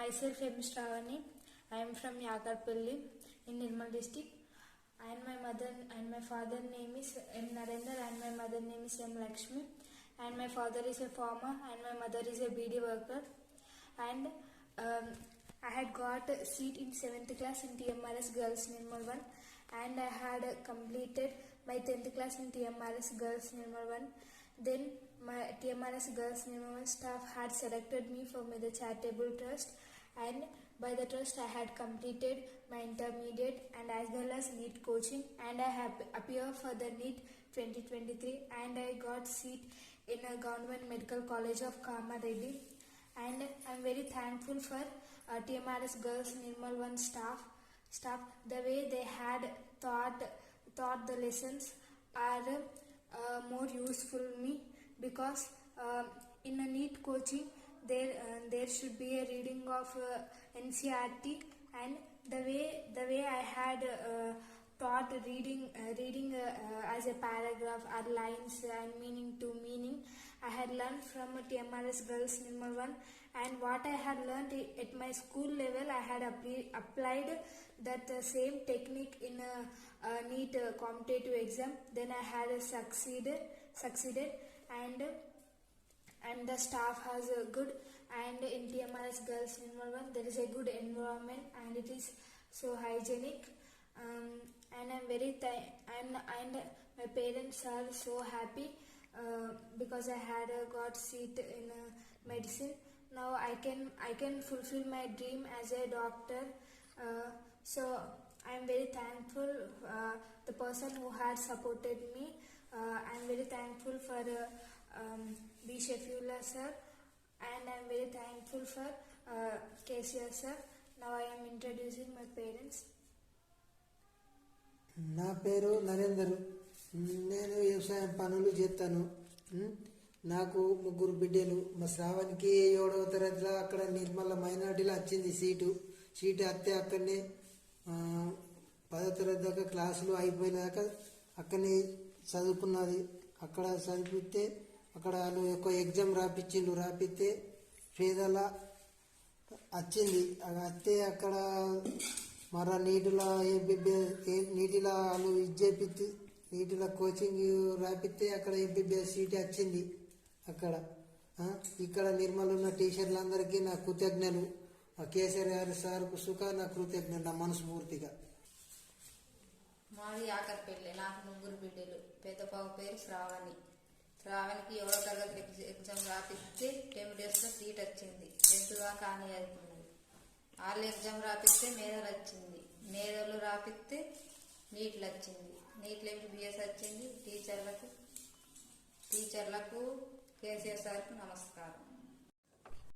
Myself M. Shravani. I am from Yakarpalli in Nirmal district. And my mother and my father name is M. Narendra and my mother name is M. Lakshmi. And my father is a farmer and my mother is a Beedi worker. And I had got a seat in 7th class in TMRS Girls Nirmal 1. And I had completed my 10th class in TMRS Girls Nirmal 1. Then my TMRS Girls Nirmal 1 staff had selected me for the charitable trust, and by the trust I had completed my intermediate and as well as NEET coaching, and I have appeared for the NEET 2023 and I got seat in a government medical college of Farmer Beedi. And I am very thankful for TMRS Girls Nirmal 1 staff. The way they had taught the lessons are more useful me, because in a NEET coaching there should be a reading of NCERT, and the way I had taught reading as a paragraph or lines and meaning to meaning, I had learned from TMRS Girls Nirmal 1, and what I had learned at my school level I had applied that same technique in a NEET competitive exam. Then I had succeeded and the staff has a good, and in TMRS Girls Nirmal 1 there is a good environment and it is so hygienic, and I'm very and my parents are so happy because I had got seat in medicine. Now I can fulfill my dream as a doctor. So I'm very thankful the person who had supported me. I'm very thankful for B. Shefula sir, and I'm very thankful for KCR sir. Now I am introducing my parents. నా పేరు నరేందర్. నేను వ్యవసాయం పనులు చేస్తాను. నాకు 3 బిడ్డలు. మా శ్రావణికి 7వ తరగతిలో అక్కడ నిర్మల మైనార్టీలో వచ్చింది సీటు వస్తే అక్కడనే 10వ తరగతి దాకా క్లాసులు అయిపోయినాక అక్కడనే చదువుకున్నది. అక్కడ చదివితే అక్కడ వాళ్ళు ఎక్కువ ఎగ్జామ్ రాపిస్తే పేదల వచ్చింది. అది వస్తే అక్కడ మరో నీటిలో నీటిలో వాళ్ళు చేపిస్తే నీటిలో కోచింగ్ రాపిస్తే అక్కడ MBBS సీట్ వచ్చింది. ఇక్కడ నిర్మల్ ఉన్న టీచర్లందరికీ నా కృతజ్ఞతలు. కేసీఆర్ గారి సార్కు సుఖ నా కృతజ్ఞత నా మనస్ఫూర్తిగా. మాది యాకర్పల్లి. నాకు 3 బిడ్డలు. పెద్ద పాప పేరు శ్రావణికి 7వ తరగతి ఎగ్జామ్ రాపిస్తే 10 డేస్లో సీట్ వచ్చింది. 10th దాకా అని చదువుకున్నది. వాళ్ళు ఎగ్జామ్ రాపిస్తే మేధలు వచ్చింది. మేధలు రాపిస్తే నీట్లు వచ్చింది. నీట్లో MBBS వచ్చింది. టీచర్లకు కేసీఆర్ సార్కు నమస్కారం.